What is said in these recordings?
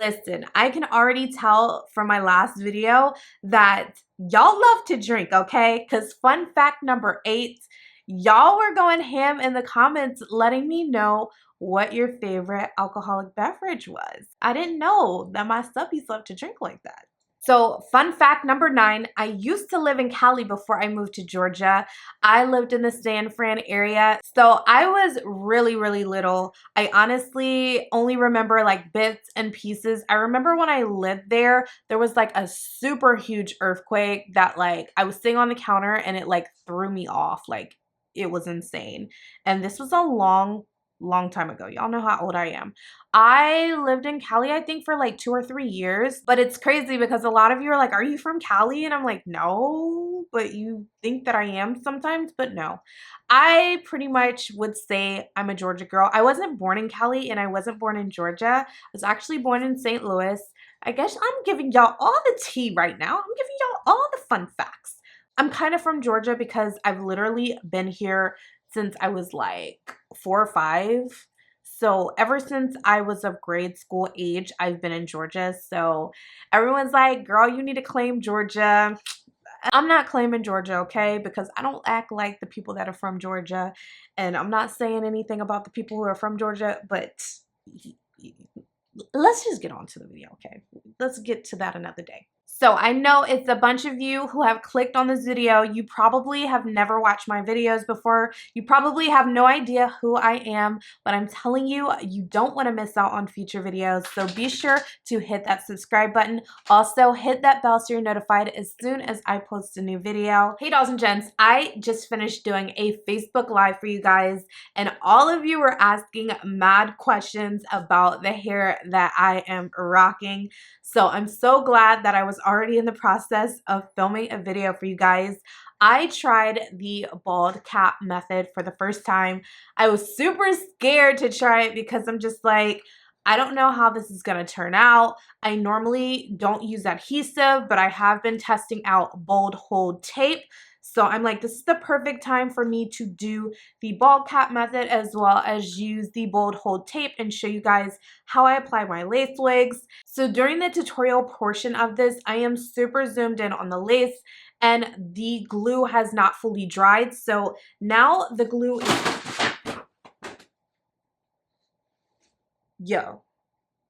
Listen, I can already tell from my last video that y'all love to drink, okay? Because fun fact number 8, y'all were going ham in the comments letting me know what your favorite alcoholic beverage was. I didn't know that my subbies love to drink like that. So fun fact number 9, I used to live in Cali before I moved to Georgia. I lived in the San Fran area. So I was really, really little. I honestly only remember like bits and pieces. I remember when I lived there, there was like a super huge earthquake that like I was sitting on the counter and it like threw me off. Like it was insane. And this was a long time ago. Y'all know how old I am. I lived in Cali, I think, for like 2 or 3 years. But it's crazy because a lot of you are like, are you from Cali? And I'm like, no, but you think that I am sometimes, but no. I pretty much would say I'm a Georgia girl. I wasn't born in Cali and I wasn't born in Georgia. I was actually born in St. Louis. I guess I'm giving y'all all the tea right now. I'm giving y'all all the fun facts. I'm kind of from Georgia because I've literally been here since I was like 4 or 5. So ever since I was of grade school age, I've been in Georgia. So everyone's like, girl, you need to claim Georgia. I'm not claiming Georgia, okay? Because I don't act like the people that are from Georgia. And I'm not saying anything about the people who are from Georgia, but let's just get on to the video, okay? Let's get to that another day. So I know it's a bunch of you who have clicked on this video. You probably have never watched my videos before. You probably have no idea who I am, but I'm telling you, you don't want to miss out on future videos. So be sure to hit that subscribe button. Also, hit that bell so you're notified as soon as I post a new video. Hey dolls and gents, I just finished doing a Facebook Live for you guys, and all of you were asking mad questions about the hair that I am rocking. So I'm so glad that I was already in the process of filming a video for you guys. I tried the bald cap method for the first time. I was super scared to try it because I'm just like, I don't know how this is going to turn out. I normally don't use adhesive, but I have been testing out bald hold tape. So I'm like, this is the perfect time for me to do the bald cap method as well as use the bald hold tape and show you guys how I apply my lace wigs. So during the tutorial portion of this, I am super zoomed in on the lace and the glue has not fully dried. So now the glue is... Yo,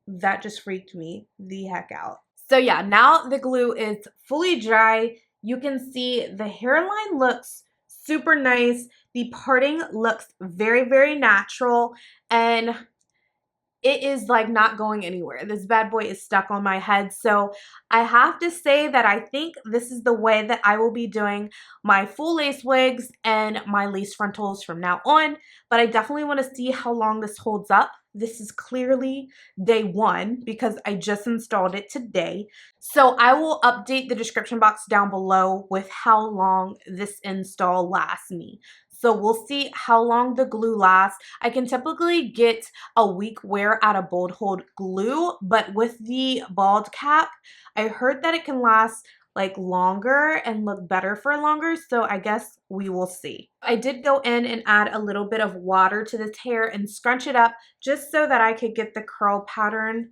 that just freaked me the heck out. So yeah, now the glue is fully dry. You can see the hairline looks super nice. The parting looks very, very natural. And it is like not going anywhere. This bad boy is stuck on my head. So I have to say that I think this is the way that I will be doing my full lace wigs and my lace frontals from now on. But I definitely want to see how long this holds up. This is clearly day 1 because I just installed it today. So I will update the description box down below with how long this install lasts me. So we'll see how long the glue lasts. I can typically get a week wear out of bald hold glue, but with the bald cap, I heard that it can last like longer and look better for longer, so I guess we will see. I did go in and add a little bit of water to this hair and scrunch it up just so that I could get the curl pattern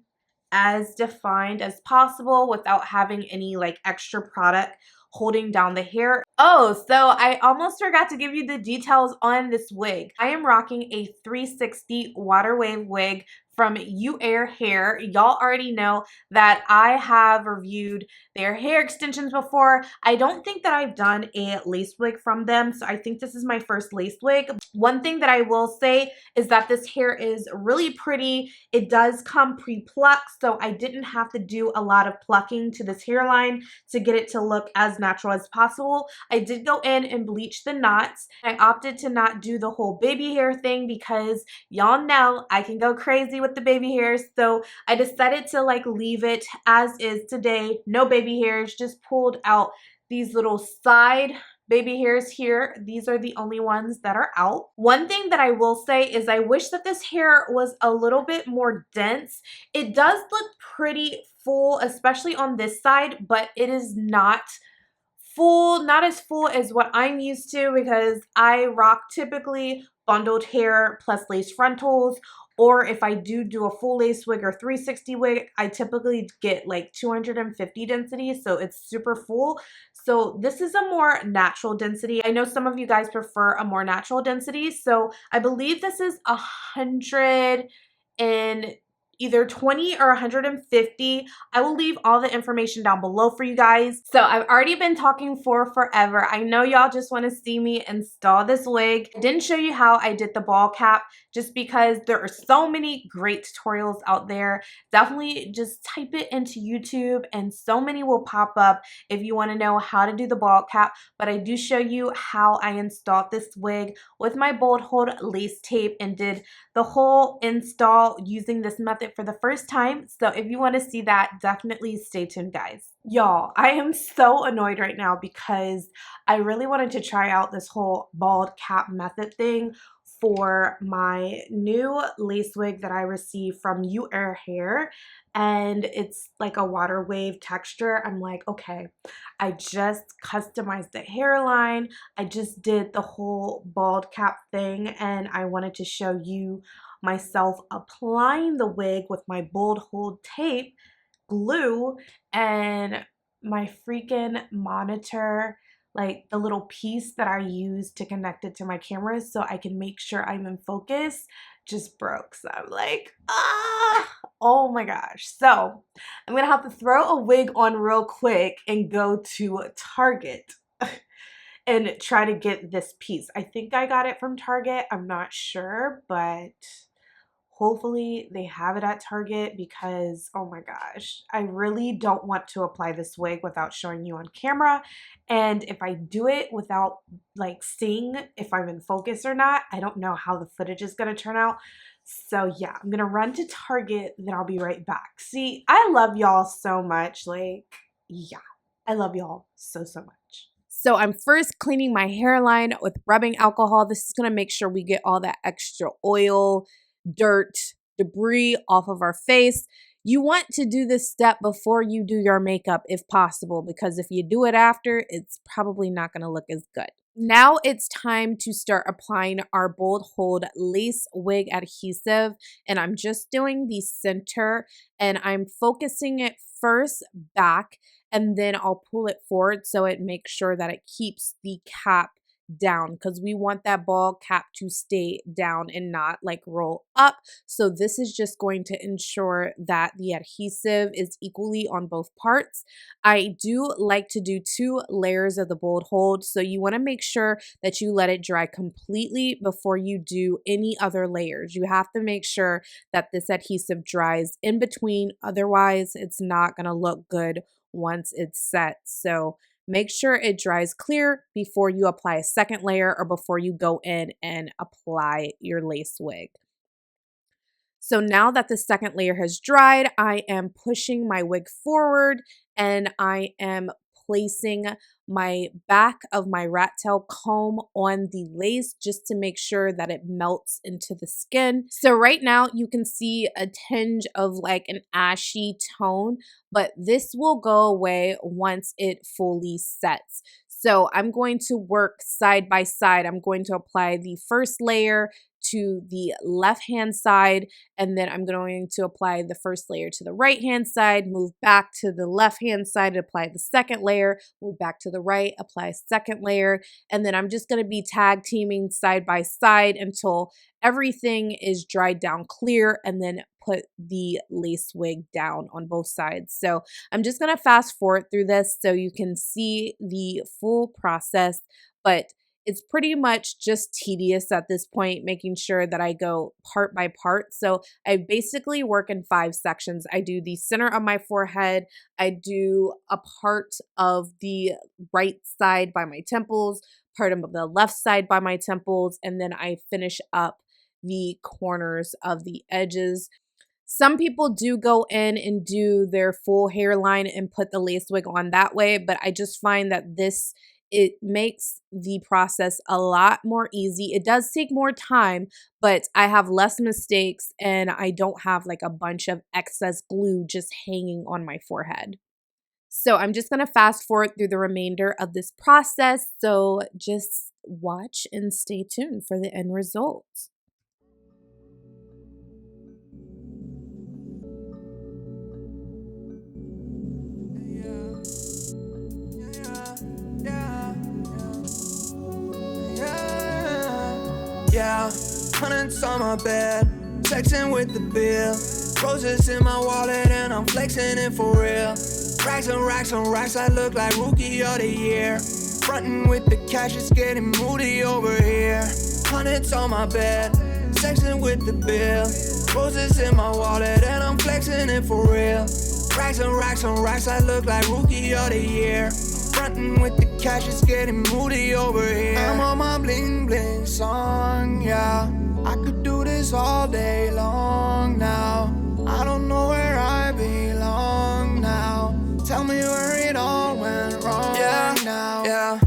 as defined as possible without having any like extra product holding down the hair. Oh, so I almost forgot to give you the details on this wig. I am rocking a 360 water wave wig from Eullair Hair. Y'all already know that I have reviewed their hair extensions before. I don't think that I've done a lace wig from them, so I think this is my first lace wig. One thing that I will say is that this hair is really pretty. It does come pre-plucked, so I didn't have to do a lot of plucking to this hairline to get it to look as natural as possible. I did go in and bleach the knots. I opted to not do the whole baby hair thing because y'all know I can go crazy with the baby hairs, so I decided to like leave it as is today. No baby hairs, just pulled out these little side baby hairs here. These are the only ones that are out. One thing that I will say is I wish that this hair was a little bit more dense. It does look pretty full, especially on this side, but it is not full, not as full as what I'm used to because I rock typically bundled hair plus lace frontals Or if I do a full lace wig or 360 wig, I typically get like 250 density, so it's super full. So this is a more natural density. I know some of you guys prefer a more natural density, so I believe this is 100 and either 20 or 150. I will leave all the information down below for you guys. So I've already been talking for forever. I know y'all just want to see me install this wig. I didn't show you how I did the ball cap just because there are so many great tutorials out there. Definitely just type it into YouTube and so many will pop up if you want to know how to do the ball cap. But I do show you how I installed this wig with my bold hold lace tape and did the whole install using this method for the first time. So if you want to see that, definitely stay tuned, guys. Y'all, I am so annoyed right now because I really wanted to try out this whole bald cap method thing for my new lace wig that I received from Eullair Hair, and it's like a water wave texture. I'm like, okay, I just customized the hairline, I just did the whole bald cap thing, and I wanted to show you myself applying the wig with my bold hold tape, glue, and my freaking monitor, like the little piece that I use to connect it to my camera so I can make sure I'm in focus, just broke. So I'm like, oh my gosh. So I'm gonna have to throw a wig on real quick and go to Target and try to get this piece. I think I got it from Target. I'm not sure, but hopefully they have it at Target because, oh my gosh, I really don't want to apply this wig without showing you on camera. And if I do it without like seeing if I'm in focus or not, I don't know how the footage is going to turn out. So yeah, I'm going to run to Target, then I'll be right back. See, I love y'all so much. Like, yeah, I love y'all so, so much. So I'm first cleaning my hairline with rubbing alcohol. This is going to make sure we get all that extra oil, dirt, debris off of our face. You want to do this step before you do your makeup if possible, because if you do it after, it's probably not going to look as good. Now it's time to start applying our bold hold lace wig adhesive, and I'm just doing the center and I'm focusing it first back, and then I'll pull it forward so it makes sure that it keeps the cap down, because we want that ball cap to stay down and not like roll up. So this is just going to ensure that the adhesive is equally on both parts. I do like to do 2 layers of the bold hold, so you want to make sure that you let it dry completely before you do any other layers. You have to make sure that this adhesive dries in between, otherwise it's not going to look good once it's set. So make sure it dries clear before you apply a second layer or before you go in and apply your lace wig. So now that the second layer has dried, I am pushing my wig forward and I am placing my back of my rat tail comb on the lace just to make sure that it melts into the skin. So right now you can see a tinge of like an ashy tone, but this will go away once it fully sets. So I'm going to work side by side. I'm going to apply the first layer to the left hand side, and then I'm going to apply the first layer to the right hand side, move back to the left hand side, apply the second layer, move back to the right, apply second layer, and then I'm just going to be tag teaming side by side until everything is dried down clear, and then put the lace wig down on both sides. So I'm just going to fast forward through this so you can see the full process, but it's pretty much just tedious at this point, making sure that I go part by part. So I basically work in 5 sections. I do the center of my forehead, I do a part of the right side by my temples, part of the left side by my temples, and then I finish up the corners of the edges. Some people do go in and do their full hairline and put the lace wig on that way, but I just find that it makes the process a lot more easy. It does take more time, but I have less mistakes and I don't have like a bunch of excess glue just hanging on my forehead. So I'm just going to fast forward through the remainder of this process. So just watch and stay tuned for the end result. Hundreds on my bed, sexing with the bill. Roses in my wallet and I'm flexing it for real. Racks and racks and racks, I look like rookie of the year. Frontin' with the cash, it's getting moody over here. Hundreds on my bed, sexing with the bill. Roses in my wallet and I'm flexing it for real. Racks and racks and racks, I look like rookie of the year. Frontin' with the cash, it's getting moody over here. I'm on my bling bling song, yeah. I could do this all day long now. I don't know where I belong now. Tell me where it all went wrong now. Yeah,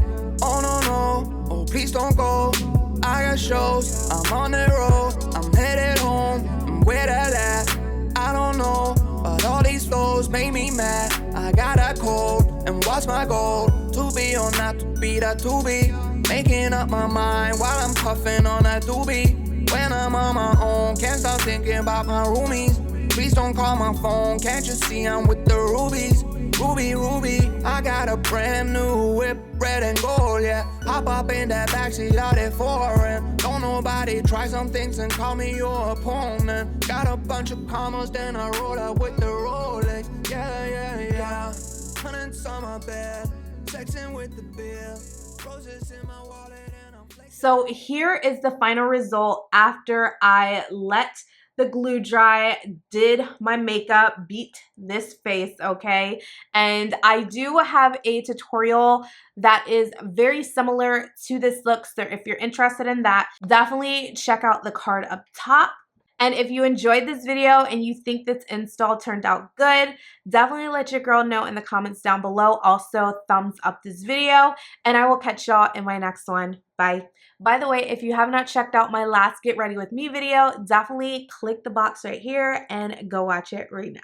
oh no, no, oh please don't go. I got shows, I'm on the road. I'm headed home, where that at? I don't know, but all these flows make me mad. I got a cold, and what's my goal? To be or not to be, that to be. Making up my mind while I'm puffing on that doobie. When I'm on my own, can't stop thinking about my roomies. Please don't call my phone, can't you see I'm with the rubies? Ruby, Ruby, I got a brand new whip, red and gold, yeah. Hop up in that backseat out at foreign. Don't nobody try some things and call me your opponent. Got a bunch of commas, then I roll up with the Rolex. Yeah, yeah, yeah. Hundreds on my bed, sexing with the bill. Roses in my wallet and I'm flexing. So here is the final result after I let the glue dry, did my makeup, beat this face, okay? And I do have a tutorial that is very similar to this look, so if you're interested in that, definitely check out the card up top. And if you enjoyed this video and you think this install turned out good, definitely let your girl know in the comments down below. Also, thumbs up this video, and I will catch y'all in my next one. Bye. By the way, if you have not checked out my last Get Ready With Me video, definitely click the box right here and go watch it right now.